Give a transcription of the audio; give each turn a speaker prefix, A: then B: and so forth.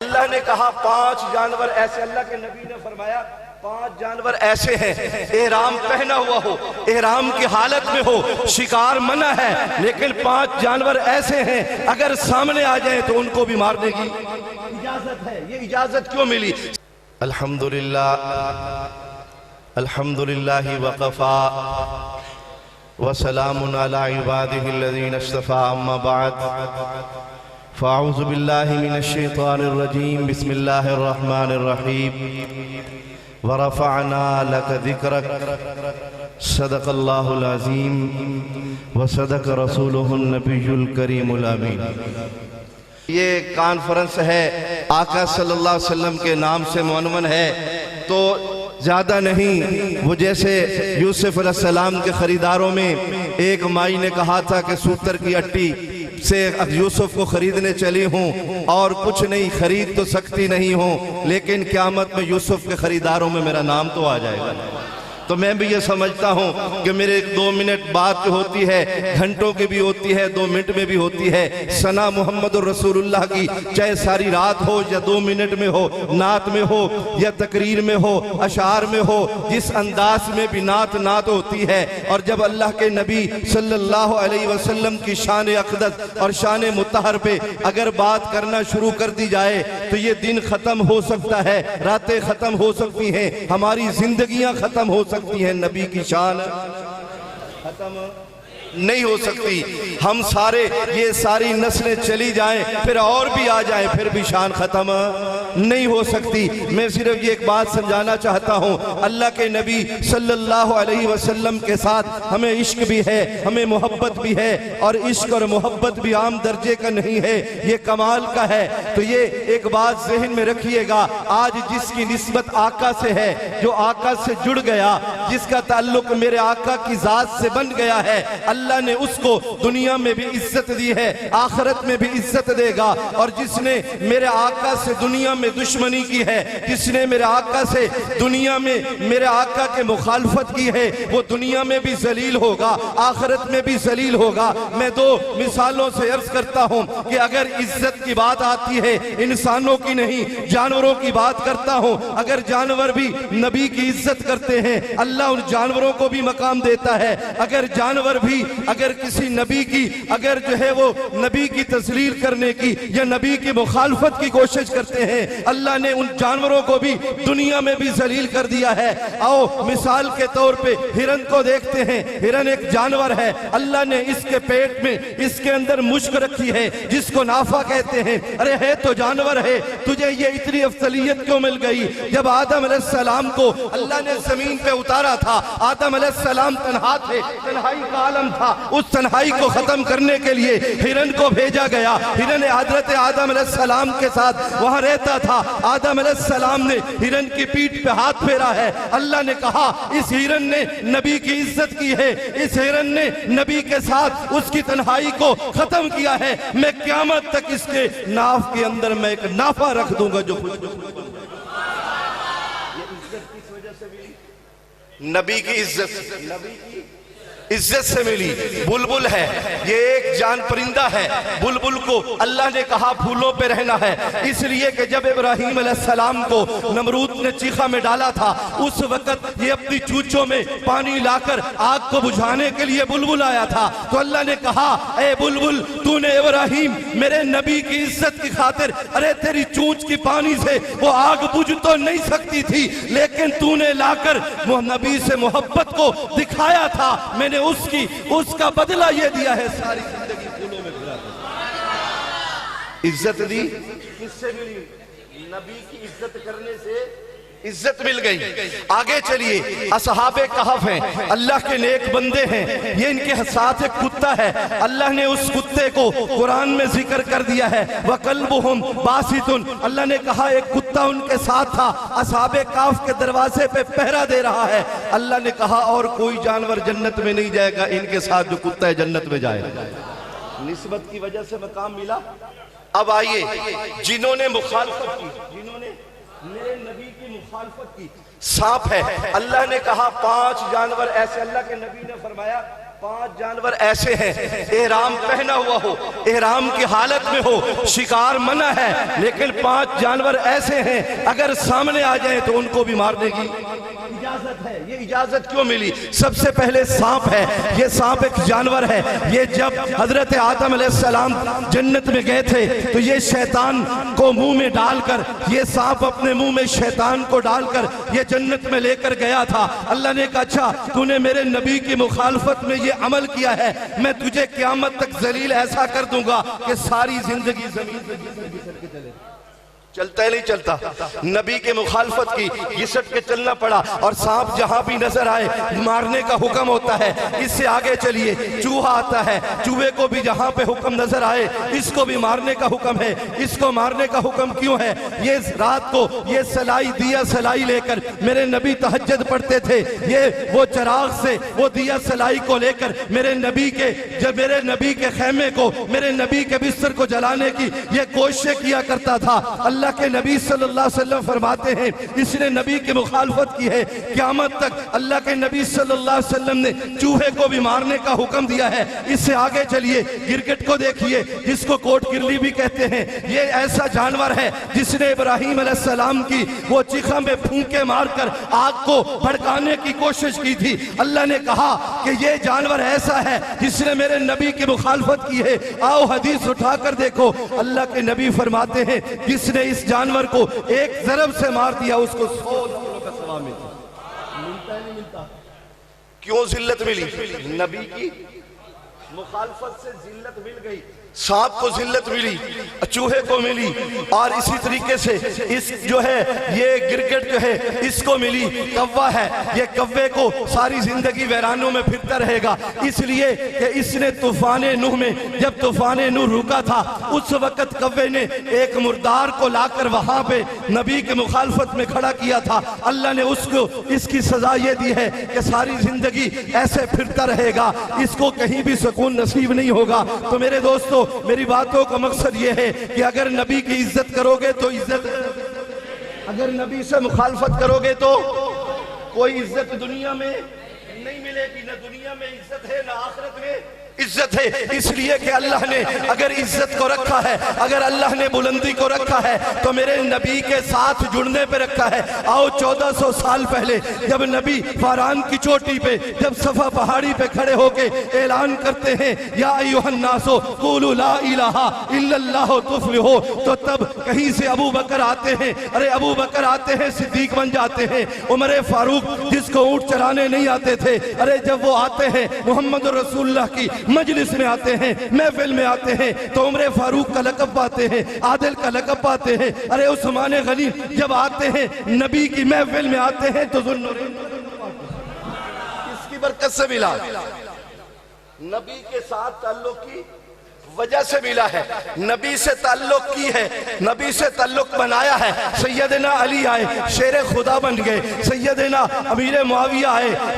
A: اللہ نے کہا 5 جانور ایسے، اللہ کے نبی نے فرمایا 5 جانور ایسے ہیں، احرام پہنا ہوا ہو، احرام کی حالت میں ہو، شکار منع ہے، لیکن 5 جانور ایسے ہیں اگر سامنے آ جائیں تو ان کو بھی مارنے کی اجازت ہے۔ یہ اجازت کیوں ملی؟ الحمدللہ وقفا وسلام علی عبادہ الذین اصطفیٰ، اما بعد فاعوذ باللہ من الشیطان الرجیم، بسم اللہ الرحمن الرحیم، ورفعنا لک ذکرک، صدق اللہ العظیم وصدق رسولہ النبی الکریم الامین۔ یہ کانفرنس ہے آقا صلی اللہ علیہ وسلم کے نام سے معنون ہے، تو زیادہ نہیں، وہ جیسے یوسف علیہ السلام کے خریداروں میں ایک مائی نے کہا تھا کہ سوتر کی اٹی سے یوسف کو خریدنے چلی ہوں اور کچھ نہیں، خرید تو سکتی نہیں ہوں، لیکن قیامت میں یوسف کے خریداروں میں میرا نام تو آ جائے گا۔ تو میں بھی یہ سمجھتا ہوں کہ میرے 2 منٹ بات ہوتی ہے، گھنٹوں کی بھی ہوتی ہے، 2 منٹ میں بھی ہوتی ہے، ثنا محمد الرسول اللہ کی چاہے ساری رات ہو یا 2 منٹ میں ہو، نعت میں ہو یا تقریر میں ہو، اشعار میں ہو، جس انداز میں بھی نعت ہوتی ہے۔ اور جب اللہ کے نبی صلی اللہ علیہ وسلم کی شان اقدس اور شان مطہر پہ اگر بات کرنا شروع کر دی جائے تو یہ دن ختم ہو سکتا ہے، راتیں ختم ہو سکتی ہیں، ہماری زندگیاں ختم ہو سکتی ہیں، نبی کی شان ختم نہیں ہو سکتی۔ ہم سارے یہ ساری نسلیں چلی جائیں، پھر اور بھی آ جائیں، پھر بھی شان ختم نہیں ہو سکتی۔ میں صرف یہ ایک بات سمجھانا چاہتا ہوں، اللہ کے نبی صلی اللہ علیہ وسلم کے ساتھ ہمیں عشق بھی ہے، ہمیں محبت بھی ہے، اور عشق اور محبت بھی عام درجے کا نہیں ہے، یہ کمال کا ہے۔ تو یہ ایک بات ذہن میں رکھیے گا، آج جس کی نسبت آقا سے ہے، جو آقا سے جڑ گیا، جس کا تعلق میرے آقا کی ذات سے بن گیا ہے، اللہ نے اس کو دنیا میں بھی عزت دی ہے، آخرت میں بھی عزت دے گا۔ اور جس نے میرے آقا سے دنیا میں دشمنی کی ہے، جس نے میرے آقا سے دنیا میں میرے آقا کے مخالفت کی ہے، وہ دنیا میں بھی ذلیل ہوگا، آخرت میں بھی ذلیل ہوگا۔ میں 2 مثالوں سے عرض کرتا ہوں کہ اگر عزت کی بات آتی ہے، انسانوں کی نہیں، جانوروں کی بات کرتا ہوں، اگر جانور بھی نبی کی عزت کرتے ہیں، اللہ ان جانوروں کو بھی مقام دیتا ہے۔ اگر جانور بھی اگر کسی نبی کی اگر جو ہے وہ نبی کی تذلیل کرنے کی یا نبی کی مخالفت کی کوشش کرتے ہیں، اللہ نے ان جانوروں کو بھی دنیا میں بھی ذلیل کر دیا ہے۔ آؤ مثال کے طور پہ ہرن کو دیکھتے ہیں، ہرن ایک جانور ہے، اللہ نے اس کے پیٹ میں اس کے اندر مشک رکھی ہے جس کو نافہ کہتے ہیں۔ ارے ہے تو جانور ہے، تجھے یہ اتنی افضلیت کیوں مل گئی؟ جب آدم علیہ السلام کو اللہ نے زمین پہ اتارا تھا، آدم علیہ السلام تنہا تھے، تنہائی کا عالم تھا، اس تنہائی کو ختم کرنے کے لیے ہرن کو بھیجا گیا۔ ہرن حضرت آدم علیہ السلام کے ساتھ وہاں رہتا تھا، آدم علیہ السلام نے ہرن کی پیٹھ پہ ہاتھ پھیرا ہے، اللہ نے کہا اس ہرن نے نبی کی عزت کی ہے، اس ہرن نے نبی کے ساتھ اس کی تنہائی کو ختم کیا ہے، میں قیامت تک اس کے ناف کے اندر میں ایک نافہ رکھ دوں گا جو خوشبو۔ یہ عزت کس وجہ سے ملی؟ نبی کی عزت، نبی کی عزت سے ملی۔ بلبل ہے، یہ ایک جان پرندہ ہے، بلبل کو اللہ نے کہا پھولوں پہ رہنا ہے، اس لیے کہ جب ابراہیم علیہ السلام کو نمرود نے چیخا میں ڈالا تھا، اس وقت یہ اپنی چونچوں میں پانی لا کر آگ کو بجھانے کے لیے بلبل آیا تھا۔ تو اللہ نے کہا اے بلبل، تو نے ابراہیم میرے نبی کی عزت کی خاطر، ارے تیری چونچ کی پانی سے وہ آگ بجھ تو نہیں سکتی تھی، لیکن تو نے لا کر وہ نبی سے محبت کو دکھایا تھا، میں نے اس کا بدلہ یہ دیا ہے، ساری زندگی پھولوں میں پھرا دیا۔ عزت دی کس سے ملی؟ نبی کی عزت کرنے سے عزت مل گئی۔ آگے چلیے، اصحاب کہف ہیں، اللہ کے نیک بندے ہیں، یہ ان کے ساتھ ایک کتا ہے، اللہ نے اس کتے کو قرآن میں ذکر کر دیا ہے، وَقَلْبُهُمْ بَاسِطٌ، اللہ نے کہا ایک کتا ان کے ساتھ تھا، اصحاب کہف کے دروازے پہ پہرا دے رہا ہے۔ اللہ نے کہا اور کوئی جانور جنت میں نہیں جائے گا، ان کے ساتھ جو کتا ہے جنت میں جائے گا۔ نسبت کی وجہ سے مقام ملا۔ اب آئیے، جنہوں نے مخالفت کی، جنہوں نے میرے نبی کی مخالفت کی، سانپ ہے، اللہ نے کہا 5 جانور ایسے، اللہ کے نبی نے فرمایا 5 جانور ایسے ہیں، احرام پہنا ہوا ہو، احرام کی حالت میں ہو، شکار منع ہے، لیکن 5 جانور ایسے ہیں اگر سامنے آ جائیں تو ان کو بھی مارنے کی اجازت ہے۔ یہ اجازت کیوں ملی؟ سب سے پہلے سانپ ہے، یہ سانپ ایک جانور ہے۔ یہ جب حضرت آدم علیہ السلام جنت میں گئے تھے تو یہ شیطان کو منہ میں ڈال کر، یہ سانپ اپنے منہ میں شیطان کو ڈال کر یہ جنت میں لے کر گیا تھا۔ اللہ نے کہا اچھا تو نے میرے نبی کی مخالفت میں یہ عمل کیا ہے، میں تجھے قیامت تک ذلیل ایسا کر دوں گا کہ ساری زندگی زمین پہ گھسٹ کے چلے۔ چلتا ہے نہیں چلتا؟ نبی کے مخالفت کی، گھسٹ کے چلنا پڑا، اور سانپ جہاں بھی نظر آئے مارنے کا حکم ہوتا ہے۔ اس سے آگے چلیے، چوہا آتا ہے، چوہے کو بھی جہاں پہ حکم نظر آئے اس کو بھی مارنے کا حکم ہے۔ اس کو مارنے کا حکم کیوں ہے؟ یہ رات کو یہ سلائی دیا سلائی لے کر میرے نبی تہجد پڑھتے تھے، یہ وہ چراغ سے وہ دیا سلائی کو لے کر میرے نبی کے خیمے کو، میرے نبی کے بستر کو جلانے کی یہ کوششیں کیا کرتا تھا۔ اللہ کے نبی صلی اللہ علیہ وسلم فرماتے ہیں اس نے نبی کی مخالفت کی ہے، قیامت تک اللہ کے نبی صلی اللہ علیہ وسلم نے چوہے کو بھی مارنے کا حکم دیا ہے۔ اس سے آگے چلیے، گرگٹ کو دیکھیے جس کو کوٹ گرلی بھی کہتے ہیں۔ یہ ایسا جانور ہے جس نے ابراہیم علیہ السلام کی وہ چیخا میں پھونکے مار کر آگ کو بھڑکانے کی کوشش کی تھی۔ اللہ نے کہا کہ یہ جانور ایسا ہے جس نے میرے نبی کی مخالفت کی ہے۔ آؤ حدیث اٹھا کر دیکھو، اللہ کے نبی فرماتے ہیں جس نے اس جانور کو ایک ضرب سے مار دیا اس کو 100 نفلوں کا ثواب ملتا ہے نہیں ملتا؟ کیوں ذلت ملی؟ نبی کی مخالفت سے ذلت مل گئی، سانپ کو ذلت ملی، چوہے کو ملی، اور اسی طریقے سے اس جو ہے یہ گرگٹ جو ہے اس کو ملی، کوا ہے، یہ کوے کو ساری زندگی ویرانوں میں پھرتا رہے گا۔ اس لیے کہ اس نے طوفان نوح میں جب طوفان نوح رکا تھا اس وقت کوے نے ایک مردار کو لا کر وہاں پہ نبی کے مخالفت میں کھڑا کیا تھا۔ اللہ نے اس کو اس کی سزا یہ دی ہے کہ ساری زندگی ایسے پھرتا رہے گا، اس کو کہیں بھی سکون نصیب نہیں ہوگا۔ تو میرے دوستو، میری باتوں کا مقصد یہ ہے کہ اگر نبی کی عزت کرو گے تو عزت، اگر نبی سے مخالفت کرو گے تو کوئی عزت دنیا میں نہیں ملے گی، نہ دنیا میں عزت ہے نہ آخرت میں عزت ہے۔ اس لیے کہ اللہ نے اگر عزت کو رکھا ہے، اگر اللہ نے بلندی کو رکھا ہے تو میرے نبی کے ساتھ جڑنے پہ رکھا ہے۔ آؤ 1400 سال پہلے جب نبی فاران کی چوٹی پہ جب صفا پہاڑی پہ کھڑے ہو کے اعلان کرتے ہیں یا ایھا الناس قولوا لا الہ الا اللہ تفلحوا، تو تب کہیں سے ابو بکر آتے ہیں، ابو بکر آتے ہیں صدیق بن جاتے ہیں۔ عمر فاروق جس کو اونٹ چرانے نہیں آتے تھے، جب وہ آتے ہیں محمد رسول اللہ کی مجلس میں آتے ہیں، محفل میں آتے ہیں تو عمر فاروق کا لقب پاتے ہیں، عادل کا لقب پاتے ہیں۔ عثمان غنی جب آتے ہیں نبی کی محفل میں آتے ہیں تو ذوالنورین اس کی برکت سے ملا، نبی کے ساتھ تعلق کی وجہ سے ملا ہے، نبی سے تعلق کی ہے، نبی سے تعلق بنایا ہے۔ سیدنا علی آئے، شیر خدا بن گئے، سیدنا امیر معاویہ آئے